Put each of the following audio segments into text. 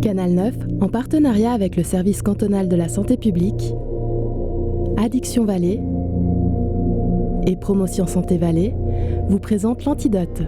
Canal 9, en partenariat avec le service cantonal de la santé publique, Addiction Valais et Promotion Santé Valais, vous présente l'Antidote.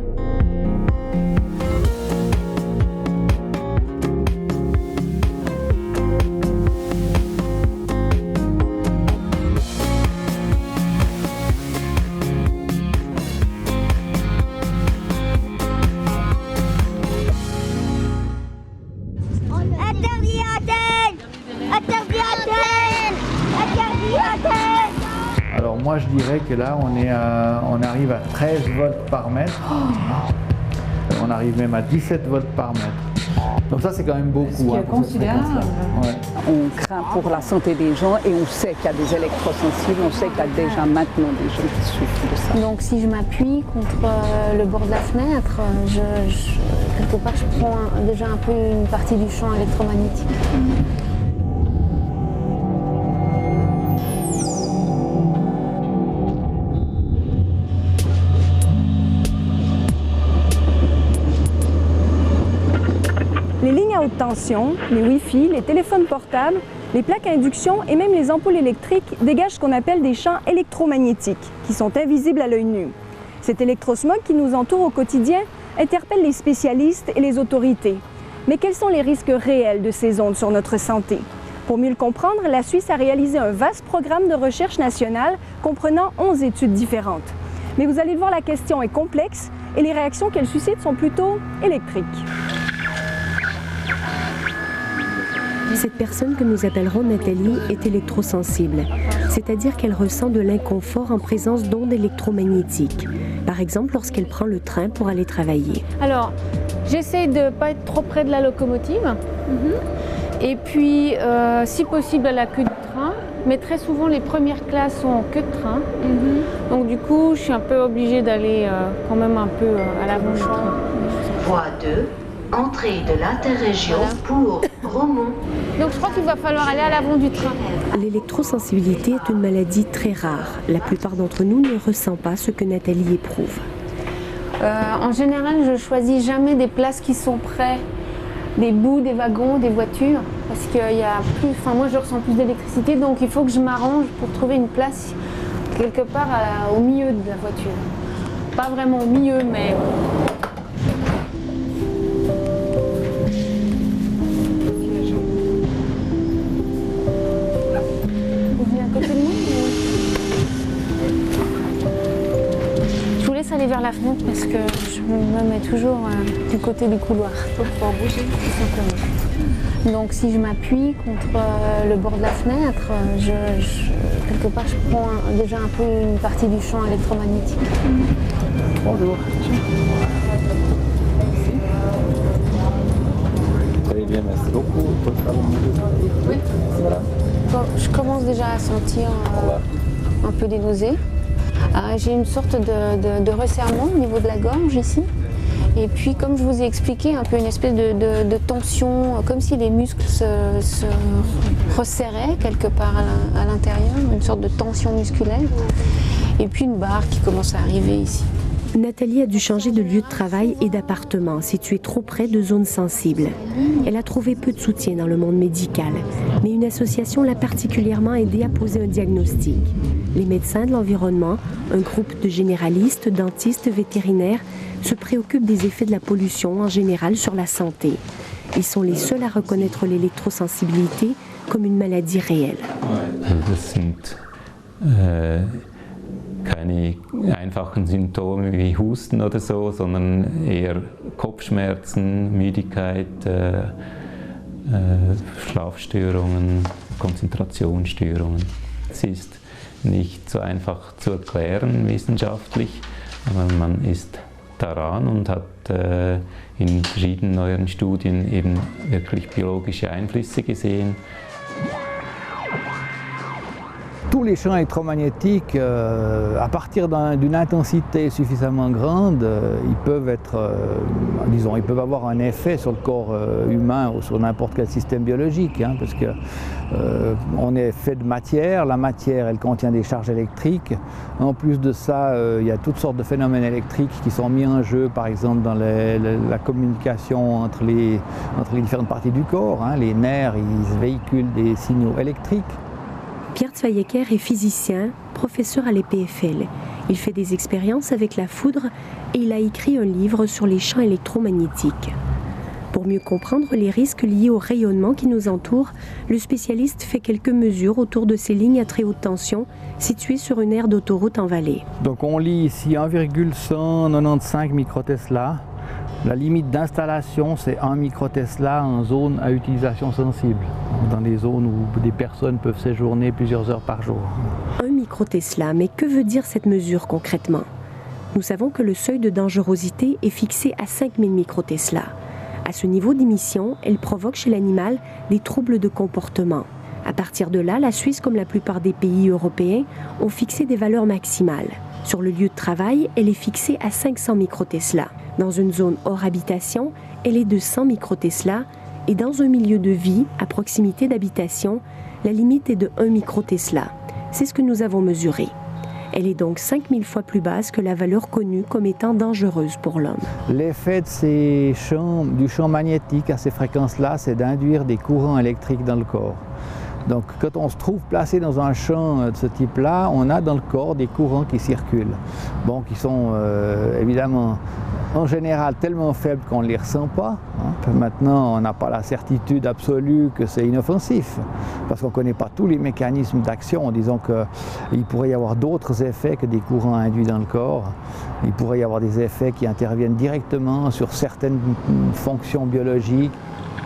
Alors moi je dirais que là on arrive à 13 volts par mètre. On arrive même à 17 volts par mètre. Donc ça c'est quand même beaucoup. C'est considérable. Ouais. On craint pour la santé des gens et on sait qu'il y a des électrosensibles, on sait qu'il y a déjà maintenant des gens qui souffrent de ça. Donc si je m'appuie contre le bord de la fenêtre, quelque part je prends déjà un peu une partie du champ électromagnétique. Les lignes à haute tension, les Wi-Fi, les téléphones portables, les plaques à induction et même les ampoules électriques dégagent ce qu'on appelle des champs électromagnétiques qui sont invisibles à l'œil nu. Cet électrosmog qui nous entoure au quotidien interpelle les spécialistes et les autorités. Mais quels sont les risques réels de ces ondes sur notre santé? Pour mieux le comprendre, la Suisse a réalisé un vaste programme de recherche nationale comprenant 11 études différentes. Mais vous allez le voir, la question est complexe et les réactions qu'elle suscite sont plutôt électriques. Cette personne que nous appellerons Nathalie est électrosensible, c'est-à-dire qu'elle ressent de l'inconfort en présence d'ondes électromagnétiques. Par exemple, lorsqu'elle prend le train pour aller travailler. Alors, j'essaie de ne pas être trop près de la locomotive. Et puis, si possible, à la queue du train. Mais très souvent, les premières classes sont en queue de train. Donc du coup, je suis un peu obligée d'aller quand même un peu à l'avant du train. Voie 2, entrée de l'interrégion pour Romont. Donc je crois qu'il va falloir aller à l'avant du train. L'électrosensibilité est une maladie très rare. La plupart d'entre nous ne ressent pas ce que Nathalie éprouve. En général, je choisis jamais des places qui sont près des bouts, des wagons, des voitures, parce qu'il y a plus, moi je ressens plus d'électricité, donc il faut que je m'arrange pour trouver une place quelque part au milieu de la voiture. Pas vraiment au milieu, mais... Vous venez à côté de moi? Je vous laisse aller vers la fenêtre parce que je me mets toujours du côté du couloir pour pouvoir bouger tout simplement. Donc si je m'appuie contre le bord de la fenêtre, quelque part je prends déjà un peu une partie du champ électromagnétique. Bonjour. Très bien, merci beaucoup. Oui. Voilà. Bon, je commence déjà à sentir un peu des nausées. J'ai une sorte de resserrement au niveau de la gorge ici. Et puis, comme je vous ai expliqué, un peu une espèce de tension, comme si les muscles se resserraient quelque part à l'intérieur, une sorte de tension musculaire. Et puis une barre qui commence à arriver ici. Nathalie a dû changer de lieu de travail et d'appartement, situé trop près de zones sensibles. Elle a trouvé peu de soutien dans le monde médical, mais une association l'a particulièrement aidée à poser un diagnostic. Les médecins de l'environnement, un groupe de généralistes, dentistes, vétérinaires, se préoccupent des effets de la pollution en général sur la santé. Ils sont les seuls à reconnaître l'électrosensibilité comme une maladie réelle. Das sind keine einfachen Symptome wie Husten oder so, sondern eher Kopfschmerzen, Müdigkeit, Schlafstörungen, Konzentrationsstörungen. Es ist nicht so einfach zu erklären wissenschaftlich, aber man ist daran und hat in verschiedenen neueren Studien eben wirklich biologische Einflüsse gesehen. Tous les champs électromagnétiques, à partir d'une intensité suffisamment grande, ils peuvent ils peuvent avoir un effet sur le corps humain ou sur n'importe quel système biologique, hein, parce que on est fait de matière, la matière elle contient des charges électriques. En plus de ça, il y a toutes sortes de phénomènes électriques qui sont mis en jeu, par exemple dans la communication entre les différentes parties du corps, hein. Les nerfs, ils véhiculent des signaux électriques. Pierre Zweiecker est physicien, professeur à l'EPFL. Il fait des expériences avec la foudre et il a écrit un livre sur les champs électromagnétiques. Pour mieux comprendre les risques liés au rayonnement qui nous entoure, le spécialiste fait quelques mesures autour de ces lignes à très haute tension situées sur une aire d'autoroute en vallée. Donc on lit ici 1,195 microtesla. La limite d'installation, c'est 1 microtesla en zone à utilisation sensible, dans des zones où des personnes peuvent séjourner plusieurs heures par jour. 1 microtesla, mais que veut dire cette mesure concrètement? Nous savons que le seuil de dangerosité est fixé à 5000 microtesla. À ce niveau d'émission, elle provoque chez l'animal des troubles de comportement. À partir de là, la Suisse, comme la plupart des pays européens, ont fixé des valeurs maximales. Sur le lieu de travail, elle est fixée à 500 microtesla. Dans une zone hors habitation, elle est de 100 microtesla. Et dans un milieu de vie, à proximité d'habitation, la limite est de 1 microtesla. C'est ce que nous avons mesuré. Elle est donc 5000 fois plus basse que la valeur connue comme étant dangereuse pour l'homme. L'effet du champ magnétique à ces fréquences-là, c'est d'induire des courants électriques dans le corps. Donc quand on se trouve placé dans un champ de ce type-là, on a dans le corps des courants qui circulent, qui sont évidemment en général tellement faibles qu'on ne les ressent pas. Hein. Maintenant, on n'a pas la certitude absolue que c'est inoffensif, parce qu'on ne connaît pas tous les mécanismes d'action. Disons qu'il pourrait y avoir d'autres effets que des courants induits dans le corps. Il pourrait y avoir des effets qui interviennent directement sur certaines fonctions biologiques.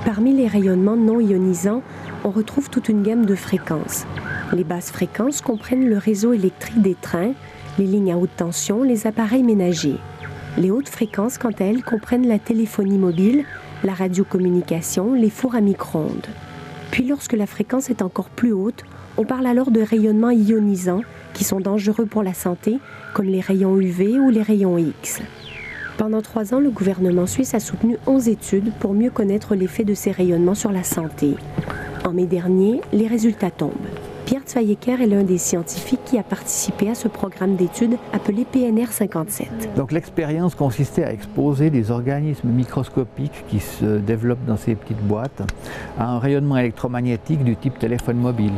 Parmi les rayonnements non ionisants, on retrouve toute une gamme de fréquences. Les basses fréquences comprennent le réseau électrique des trains, les lignes à haute tension, les appareils ménagers. Les hautes fréquences, quant à elles, comprennent la téléphonie mobile, la radiocommunication, les fours à micro-ondes. Puis lorsque la fréquence est encore plus haute, on parle alors de rayonnements ionisants qui sont dangereux pour la santé, comme les rayons UV ou les rayons X. Pendant 3 ans, le gouvernement suisse a soutenu 11 études pour mieux connaître l'effet de ces rayonnements sur la santé. En mai dernier, les résultats tombent. Pierre Zweiecker est l'un des scientifiques qui a participé à ce programme d'études appelé PNR 57. Donc l'expérience consistait à exposer des organismes microscopiques qui se développent dans ces petites boîtes à un rayonnement électromagnétique du type téléphone mobile.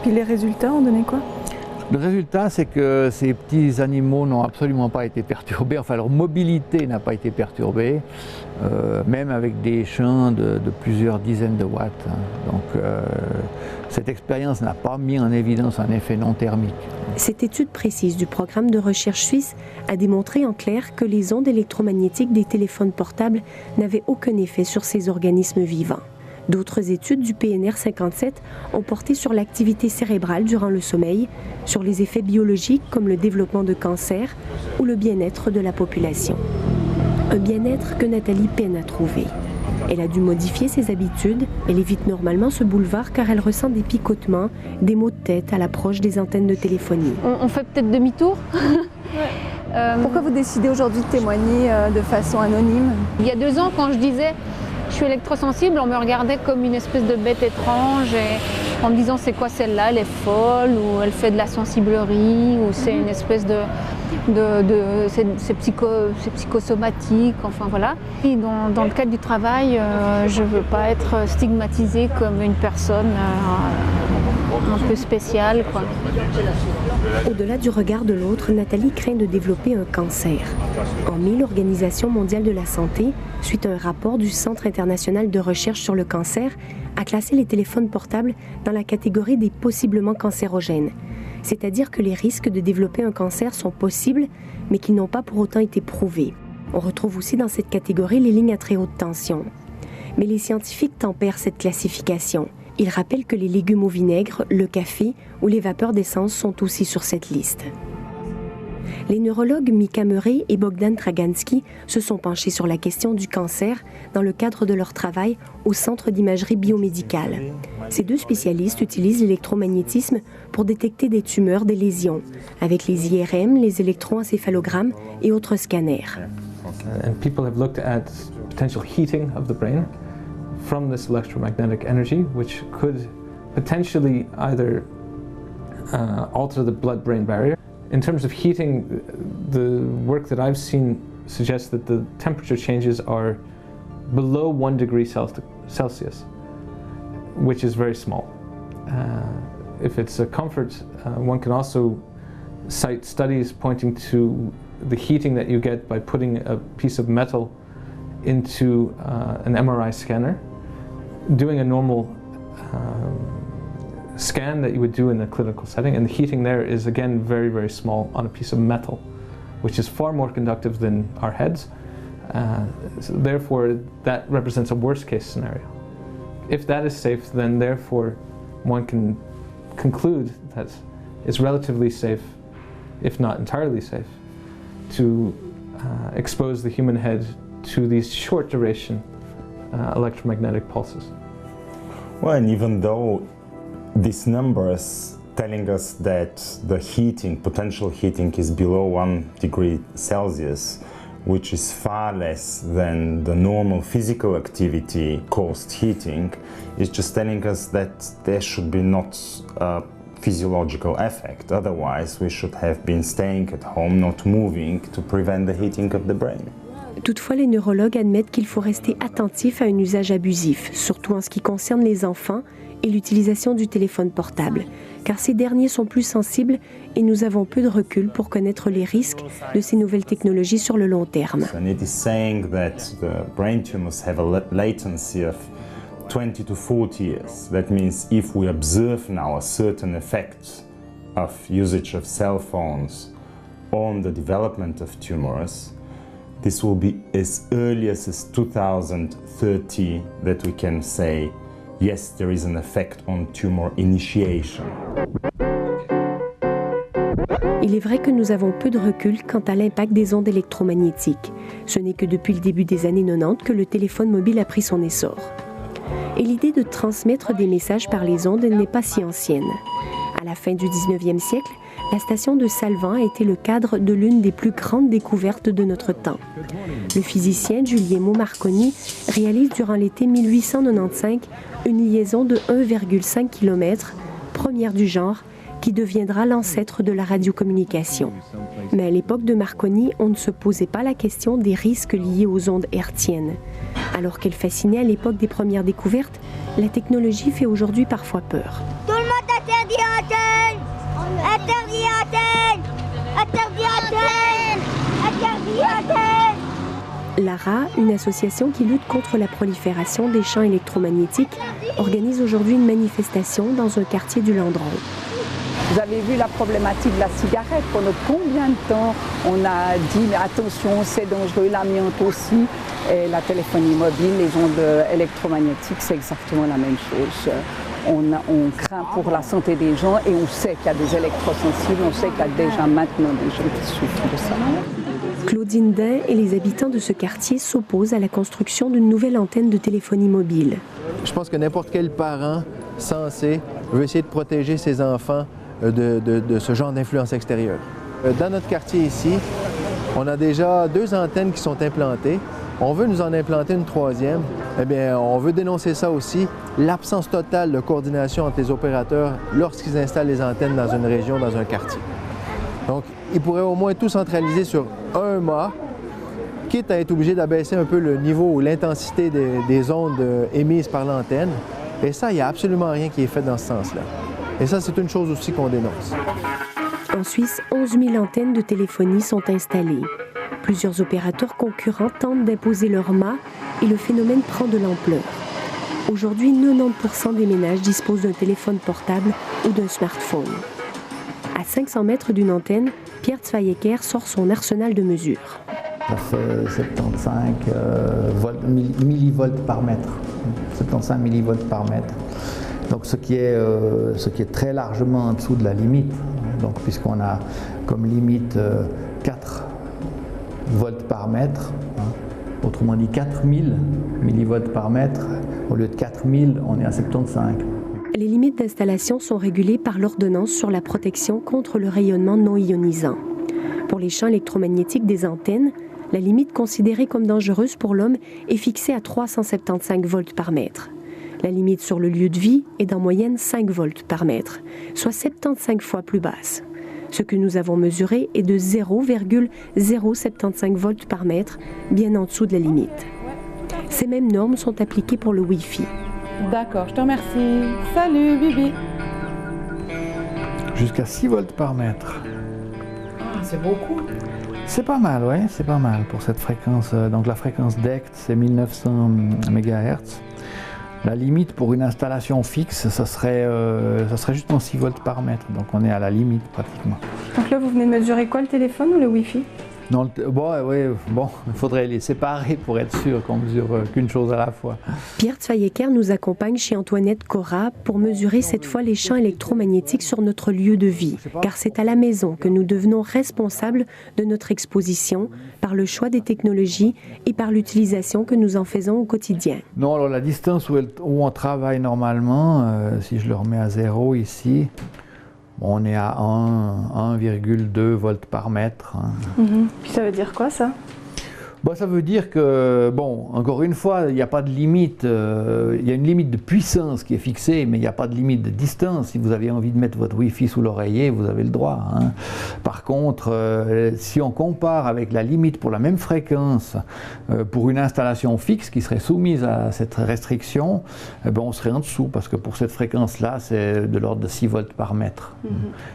Puis les résultats ont donné quoi? Le résultat, c'est que ces petits animaux n'ont absolument pas été perturbés, enfin leur mobilité n'a pas été perturbée, même avec des champs de plusieurs dizaines de watts. Donc cette expérience n'a pas mis en évidence un effet non thermique. Cette étude précise du programme de recherche suisse a démontré en clair que les ondes électromagnétiques des téléphones portables n'avaient aucun effet sur ces organismes vivants. D'autres études du PNR 57 ont porté sur l'activité cérébrale durant le sommeil, sur les effets biologiques comme le développement de cancer ou le bien-être de la population. Un bien-être que Nathalie peine à trouver. Elle a dû modifier ses habitudes, elle évite normalement ce boulevard car elle ressent des picotements, des maux de tête à l'approche des antennes de téléphonie. On fait peut-être demi-tour. Pourquoi vous décidez aujourd'hui de témoigner de façon anonyme? Il y a 2 ans, quand je disais je suis électrosensible, on me regardait comme une espèce de bête étrange et en me disant c'est quoi celle-là, elle est folle ou elle fait de la sensiblerie ou c'est une espèce c'est psychosomatique, enfin voilà. Et dans le cadre du travail, je ne veux pas être stigmatisée comme une personne un peu spéciale, quoi. Au-delà du regard de l'autre, Nathalie craint de développer un cancer. En mai, l'Organisation mondiale de la santé, suite à un rapport du Centre international de recherche sur le cancer, a classé les téléphones portables dans la catégorie des possiblement cancérogènes. C'est-à-dire que les risques de développer un cancer sont possibles, mais qui n'ont pas pour autant été prouvés. On retrouve aussi dans cette catégorie les lignes à très haute tension. Mais les scientifiques tempèrent cette classification. Ils rappellent que les légumes au vinaigre, le café ou les vapeurs d'essence sont aussi sur cette liste. Les neurologues Mika Murray et Bogdan Dragansky se sont penchés sur la question du cancer dans le cadre de leur travail au Centre d'imagerie biomédicale. Ces deux spécialistes utilisent l'électromagnétisme pour détecter des tumeurs, des lésions, avec les IRM, les électroencéphalogrammes et autres scanners. And people have looked at potential heating of the brain from this electromagnetic energy, which could potentially either alter the blood-brain barrier. In terms of heating, the work that I've seen suggests that the temperature changes are below 1 degree Celsius, which is very small. If it's a comfort, one can also cite studies pointing to the heating that you get by putting a piece of metal into an MRI scanner, doing a normal scan that you would do in a clinical setting, and the heating there is again very, very small on a piece of metal, which is far more conductive than our heads. So therefore, that represents a worst case scenario. If that is safe, then therefore one can conclude that it's relatively safe, if not entirely safe, to expose the human head to these short duration electromagnetic pulses. Well, and even though these numbers telling us that the heating, potential heating, is below 1 degree Celsius, which is far less than the normal physical activity caused heating, is just telling us that there should be not a physiological effect. Otherwise, we should have been staying at home, not moving, to prevent the heating of the brain. Toutefois, les neurologues admettent qu'il faut rester attentif à un usage abusif, surtout en ce qui concerne les enfants et l'utilisation du téléphone portable, car ces derniers sont plus sensibles et nous avons peu de recul pour connaître les risques de ces nouvelles technologies sur le long terme. And it is saying that the brain tumors have a latency of 20 to 40 years. That means if we observe now a certain effect of usage of cell phones on the development of tumors, this will be as early as 2030 that we can say, yes, there is an effect on tumor initiation. Il est vrai que nous avons peu de recul quant à l'impact des ondes électromagnétiques. Ce n'est que depuis le début des années 90 que le téléphone mobile a pris son essor. Et l'idée de transmettre des messages par les ondes n'est pas si ancienne. À la fin du 19e siècle, la station de Salvan a été le cadre de l'une des plus grandes découvertes de notre temps. Le physicien Guglielmo Marconi réalise durant l'été 1895 une liaison de 1,5 km, première du genre, qui deviendra l'ancêtre de la radiocommunication. Mais à l'époque de Marconi, on ne se posait pas la question des risques liés aux ondes hertziennes. Alors qu'elle fascinait à l'époque des premières découvertes, la technologie fait aujourd'hui parfois peur. Tout le monde interdit antenne! Interdit antenne! Interdit antenne! Interdit antenne! L'ARA, une association qui lutte contre la prolifération des champs électromagnétiques, organise aujourd'hui une manifestation dans un quartier du Landron. Vous avez vu la problématique de la cigarette. Pendant combien de temps on a dit mais attention, c'est dangereux, l'amiante aussi. Et la téléphonie mobile, les ondes électromagnétiques, c'est exactement la même chose. On craint pour la santé des gens et on sait qu'il y a des électrosensibles, on sait qu'il y a déjà maintenant des gens qui souffrent de ça. Claudine Dain et les habitants de ce quartier s'opposent à la construction d'une nouvelle antenne de téléphonie mobile. Je pense que n'importe quel parent sensé veut essayer de protéger ses enfants de ce genre d'influence extérieure. Dans notre quartier ici, on a déjà 2 antennes qui sont implantées. On veut nous en implanter une 3e. Eh bien, on veut dénoncer ça aussi, l'absence totale de coordination entre les opérateurs lorsqu'ils installent les antennes dans une région, dans un quartier. Donc, ils pourraient au moins tout centraliser sur un mât, quitte à être obligé d'abaisser un peu le niveau ou l'intensité des ondes émises par l'antenne. Et ça, il n'y a absolument rien qui est fait dans ce sens-là. Et ça, c'est une chose aussi qu'on dénonce. En Suisse, 11 000 antennes de téléphonie sont installées. Plusieurs opérateurs concurrents tentent d'imposer leur mât et le phénomène prend de l'ampleur. Aujourd'hui, 90% des ménages disposent d'un téléphone portable ou d'un smartphone. À 500 mètres d'une antenne, Pierre Zweiecker sort son arsenal de mesures. Ça fait 75 millivolts par mètre. 75 millivolts par mètre. Donc ce qui est très largement en dessous de la limite Donc, puisqu'on a comme limite 4 volts par mètre, autrement dit 4000 millivolts par mètre, au lieu de 4000, on est à 75. Les limites d'installation sont régulées par l'ordonnance sur la protection contre le rayonnement non ionisant. Pour les champs électromagnétiques des antennes, la limite considérée comme dangereuse pour l'homme est fixée à 375 volts par mètre. La limite sur le lieu de vie est d'en moyenne 5 volts par mètre, soit 75 fois plus basse. Ce que nous avons mesuré est de 0,075 volts par mètre, bien en dessous de la limite. Ces mêmes normes sont appliquées pour le Wi-Fi. D'accord, je te remercie. Salut, Bibi. Jusqu'à 6 volts par mètre. Ah, c'est beaucoup. C'est pas mal, oui, c'est pas mal pour cette fréquence. Donc la fréquence DECT, c'est 1900 MHz. La limite pour une installation fixe, ça serait justement 6 volts par mètre. Donc on est à la limite pratiquement. Donc là, vous venez de mesurer quoi, le téléphone ou le Wi-Fi? Bon, il faudrait les séparer pour être sûr qu'on mesure qu'une chose à la fois. Pierre Zweyecker nous accompagne chez Antoinette Cora pour mesurer cette fois les champs électromagnétiques sur notre lieu de vie, car c'est à la maison que nous devenons responsables de notre exposition par le choix des technologies et par l'utilisation que nous en faisons au quotidien. Non, alors la distance où on travaille normalement, si je le remets à 0 ici, on est à 1,2 volts par mètre. Puis ça veut dire quoi, ça? Bon, ça veut dire que, bon, encore une fois, il n'y a pas de limite. Il y a une limite de puissance qui est fixée, mais il n'y a pas de limite de distance. Si vous avez envie de mettre votre Wi-Fi sous l'oreiller, vous avez le droit. Par contre, si on compare avec la limite pour la même fréquence, pour une installation fixe qui serait soumise à cette restriction, on serait en dessous, parce que pour cette fréquence-là, c'est de l'ordre de 6 volts par mètre.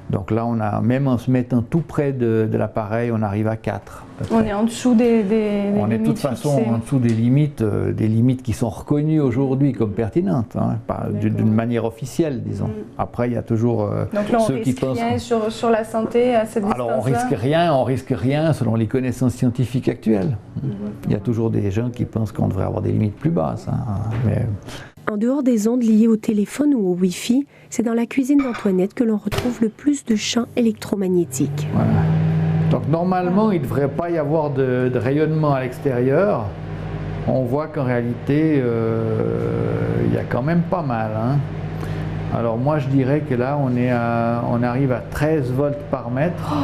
Donc là, même en se mettant tout près de l'appareil, on arrive à 4. On est en dessous des on est de toute façon fixées. En dessous des limites qui sont reconnues aujourd'hui comme pertinentes, d'une manière officielle, disons. Après, il y a toujours donc là, ceux qui pensent... rien sur la santé à cette distance-là? Alors, on risque rien selon les connaissances scientifiques actuelles. Il y a toujours des gens qui pensent qu'on devrait avoir des limites plus basses. Mais... En dehors des ondes liées au téléphone ou au Wi-Fi, c'est dans la cuisine d'Antoinette que l'on retrouve le plus de champs électromagnétiques. Voilà. Donc normalement, il ne devrait pas y avoir de rayonnement à l'extérieur. On voit qu'en réalité, il y a quand même pas mal. Alors moi, je dirais que là, on arrive à 13 volts par mètre.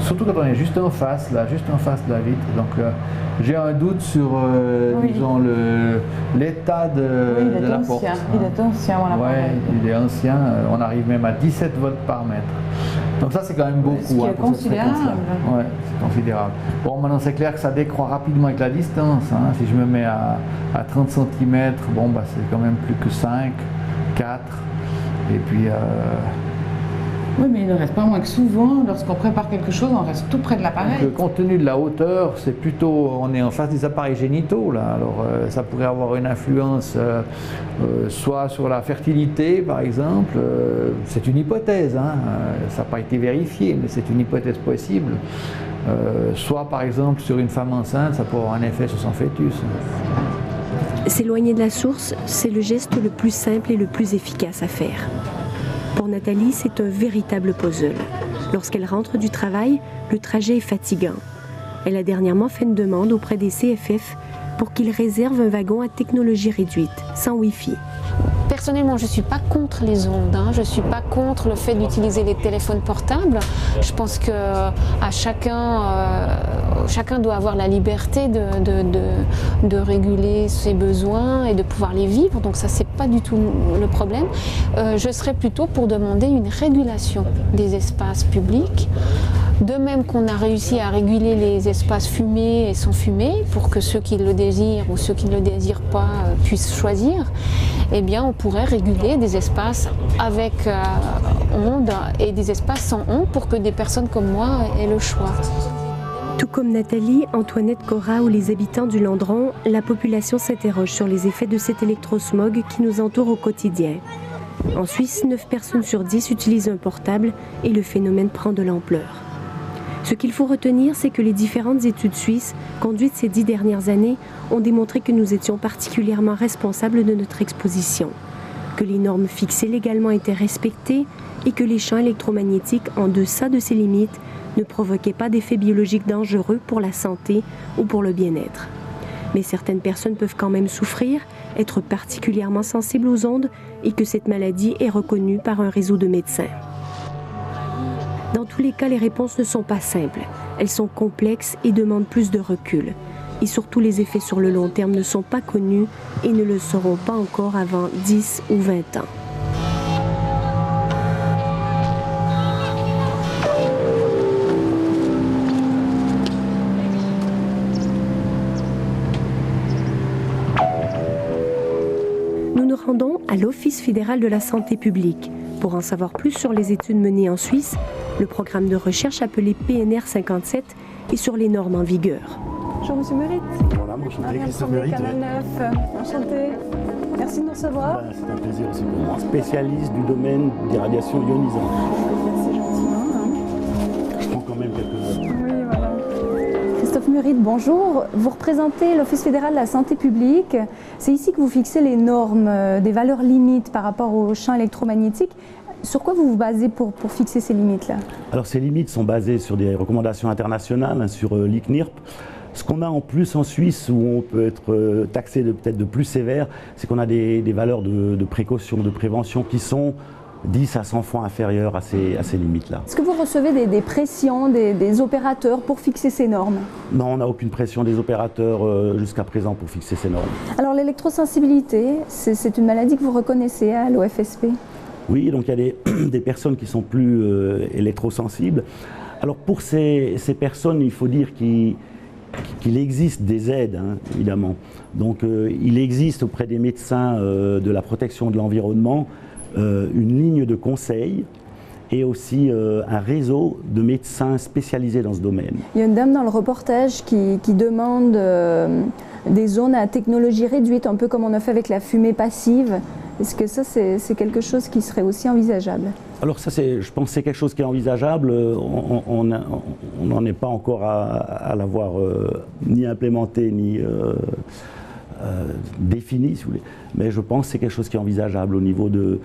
Surtout quand on est juste en face, là, juste en face de la vitre. Donc j'ai un doute sur, disons, l'état de la porte. Il est ancien, Oui, il est ancien. On arrive même à 17 volts par mètre. Donc ça, c'est quand même beaucoup. Ce qui est considérable. Oui, c'est considérable. Bon, maintenant, c'est clair que ça décroît rapidement avec la distance. Si je me mets à 30 cm, c'est quand même plus que 5, 4. Et puis... Oui, mais il ne reste pas moins que souvent, lorsqu'on prépare quelque chose, on reste tout près de l'appareil. Compte tenu de la hauteur, c'est plutôt, on est en face des appareils génitaux, là. Alors, ça pourrait avoir une influence soit sur la fertilité, par exemple. C'est une hypothèse, ça n'a pas été vérifié, mais c'est une hypothèse possible. Soit, par exemple, sur une femme enceinte, ça peut avoir un effet sur son fœtus. S'éloigner de la source, c'est le geste le plus simple et le plus efficace à faire. Pour Nathalie, c'est un véritable puzzle. Lorsqu'elle rentre du travail, le trajet est fatigant. Elle a dernièrement fait une demande auprès des CFF pour qu'ils réservent un wagon à technologie réduite, sans Wi-Fi. Personnellement, je ne suis pas contre les ondes, je ne suis pas contre le fait d'utiliser les téléphones portables. Je pense que chacun doit avoir la liberté de réguler ses besoins et de pouvoir les vivre, donc ça c'est pas du tout le problème. Je serais plutôt pour demander une régulation des espaces publics. De même qu'on a réussi à réguler les espaces fumés et sans fumée pour que ceux qui le désirent ou ceux qui ne le désirent pas puissent choisir, eh bien on pourrait réguler des espaces avec ondes et des espaces sans ondes pour que des personnes comme moi aient le choix. Tout comme Nathalie, Antoinette Cora ou les habitants du Landron, la population s'interroge sur les effets de cet électrosmog qui nous entoure au quotidien. En Suisse, 9 personnes sur 10 utilisent un portable et le phénomène prend de l'ampleur. Ce qu'il faut retenir, c'est que les différentes études suisses conduites ces 10 dernières années ont démontré que nous étions particulièrement responsables de notre exposition, que les normes fixées légalement étaient respectées et que les champs électromagnétiques en deçà de ces limites ne provoquaient pas d'effets biologiques dangereux pour la santé ou pour le bien-être. Mais certaines personnes peuvent quand même souffrir, être particulièrement sensibles aux ondes et que cette maladie est reconnue par un réseau de médecins. Dans tous les cas, les réponses ne sont pas simples. Elles sont complexes et demandent plus de recul. Et surtout, les effets sur le long terme ne sont pas connus et ne le seront pas encore avant 10 ou 20 ans. Nous nous rendons à l'Office fédéral de la santé publique pour en savoir plus sur les études menées en Suisse, le programme de recherche appelé PNR 57 et sur les normes en vigueur. Bonjour Monsieur Merit. Voilà, enchanté, Christophe Merit. Canal 9. Enchanté. Merci de nous recevoir. C'est un plaisir aussi pour moi. Spécialiste du domaine des radiations ionisantes. Merci gentiment. Je prends quand même quelques notes. Oui, voilà. Christophe Merit, bonjour. Vous représentez l'Office fédéral de la santé publique. C'est ici que vous fixez les normes des valeurs limites par rapport aux champs électromagnétiques. Sur quoi vous vous basez pour fixer ces limites-là? Alors ces limites sont basées sur des recommandations internationales, sur l'ICNIRP. Ce qu'on a en plus en Suisse, où on peut être taxé peut-être de plus sévère, c'est qu'on a des valeurs de précaution, de prévention qui sont 10 à 100 fois inférieures à ces limites-là. Est-ce que vous recevez des pressions des opérateurs pour fixer ces normes? Non, on n'a aucune pression des opérateurs jusqu'à présent pour fixer ces normes. Alors l'électrosensibilité, c'est une maladie que vous reconnaissez à l'OFSP? Oui, donc il y a des personnes qui sont plus électrosensibles. Alors pour ces personnes, il faut dire qu'il existe des aides, hein, évidemment. Donc il existe auprès des médecins de la protection de l'environnement une ligne de conseil et aussi un réseau de médecins spécialisés dans ce domaine. Il y a une dame dans le reportage qui demande des zones à technologie réduite, un peu comme on a fait avec la fumée passive. Est-ce que ça, c'est quelque chose qui serait aussi envisageable? Alors ça, je pense que c'est quelque chose qui est envisageable. On n'en est pas encore à l'avoir ni implémenté, ni défini, si vous voulez. Mais je pense que c'est quelque chose qui est envisageable au niveau de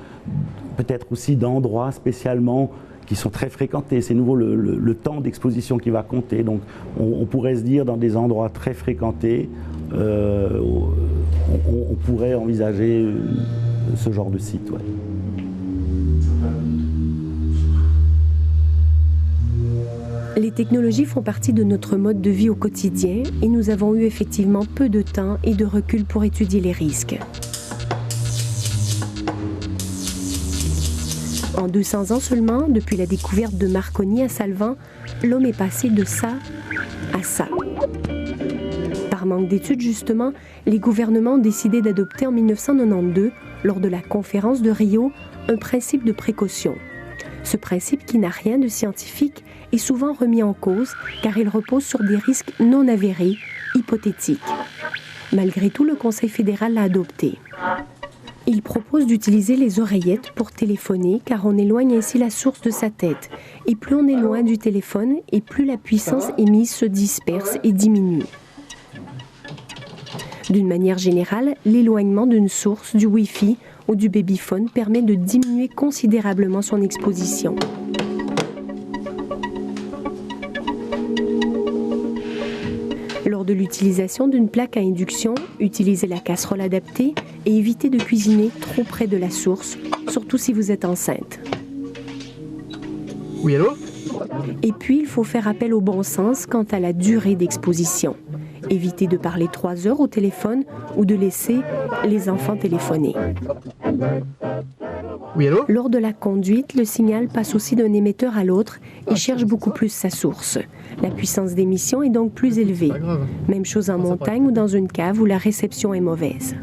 peut-être aussi d'endroits spécialement qui sont très fréquentés. C'est nouveau le temps d'exposition qui va compter. Donc on pourrait se dire dans des endroits très fréquentés, on pourrait envisager ce genre de site. Ouais. Les technologies font partie de notre mode de vie au quotidien et nous avons eu effectivement peu de temps et de recul pour étudier les risques. En 200 ans seulement, depuis la découverte de Marconi à Salvan, l'homme est passé de ça à ça. Par manque d'études, justement, les gouvernements ont décidé d'adopter en 1992, lors de la conférence de Rio, un principe de précaution. Ce principe, qui n'a rien de scientifique, est souvent remis en cause car il repose sur des risques non avérés, hypothétiques. Malgré tout, le Conseil fédéral l'a adopté. Il propose d'utiliser les oreillettes pour téléphoner car on éloigne ainsi la source de sa tête. Et plus on est loin du téléphone et plus la puissance émise se disperse et diminue. D'une manière générale, l'éloignement d'une source, du Wi-Fi ou du babyphone permet de diminuer considérablement son exposition. Lors de l'utilisation d'une plaque à induction, utilisez la casserole adaptée et évitez de cuisiner trop près de la source, surtout si vous êtes enceinte. Oui, allô? Et puis, il faut faire appel au bon sens quant à la durée d'exposition. Évitez de parler 3 heures au téléphone ou de laisser les enfants téléphoner. Oui, allô? Lors de la conduite, le signal passe aussi d'un émetteur à l'autre et cherche beaucoup plus sa source. La puissance d'émission est donc plus élevée. Même chose en montagne ou dans une cave où la réception est mauvaise.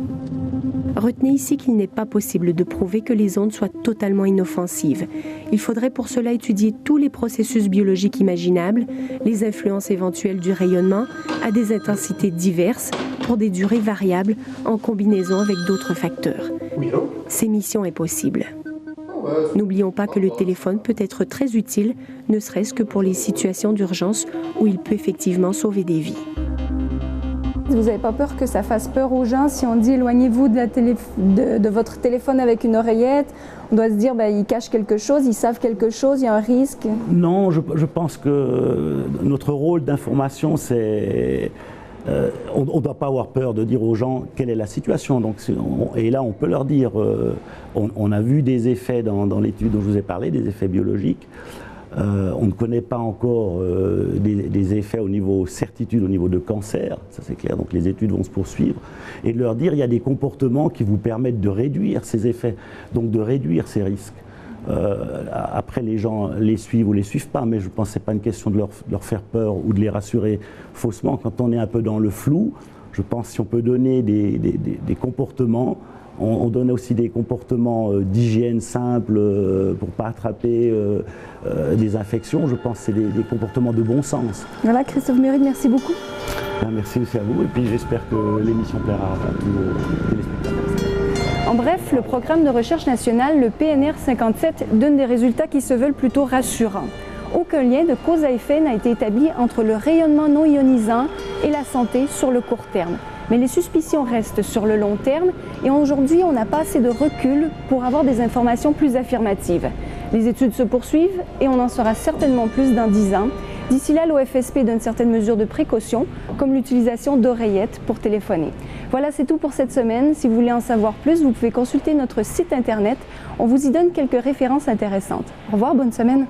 Retenez ici qu'il n'est pas possible de prouver que les ondes soient totalement inoffensives. Il faudrait pour cela étudier tous les processus biologiques imaginables, les influences éventuelles du rayonnement à des intensités diverses pour des durées variables en combinaison avec d'autres facteurs. Ces missions est possible. N'oublions pas que le téléphone peut être très utile, ne serait-ce que pour les situations d'urgence où il peut effectivement sauver des vies. Vous n'avez pas peur que ça fasse peur aux gens si on dit éloignez-vous de votre téléphone avec une oreillette? On doit se dire ils cachent quelque chose, ils savent quelque chose, il y a un risque? Non, je pense que notre rôle d'information, c'est... on ne doit pas avoir peur de dire aux gens quelle est la situation. Donc, et là, on peut leur dire, on a vu des effets dans l'étude dont je vous ai parlé, des effets biologiques. On ne connaît pas encore des effets au niveau certitude, au niveau de cancer, ça c'est clair, donc les études vont se poursuivre. Et de leur dire, il y a des comportements qui vous permettent de réduire ces effets, donc de réduire ces risques. Après, les gens les suivent ou les suivent pas, mais je pense que ce n'est pas une question de leur faire peur ou de les rassurer faussement. Quand on est un peu dans le flou, je pense que si on peut donner des comportements, on donne aussi des comportements d'hygiène simples pour ne pas attraper des infections. Je pense que c'est des comportements de bon sens. Voilà, Christophe Méric, merci beaucoup. Merci aussi à vous et puis j'espère que l'émission plaira à tous vos téléspectateurs. En bref, le programme de recherche national, le PNR 57, donne des résultats qui se veulent plutôt rassurants. Aucun lien de cause à effet n'a été établi entre le rayonnement non ionisant et la santé sur le court terme. Mais les suspicions restent sur le long terme et aujourd'hui, on n'a pas assez de recul pour avoir des informations plus affirmatives. Les études se poursuivent et on en saura certainement plus dans 10 ans. D'ici là, l'OFSP donne certaines mesures de précaution, comme l'utilisation d'oreillettes pour téléphoner. Voilà, c'est tout pour cette semaine. Si vous voulez en savoir plus, vous pouvez consulter notre site internet. On vous y donne quelques références intéressantes. Au revoir, bonne semaine.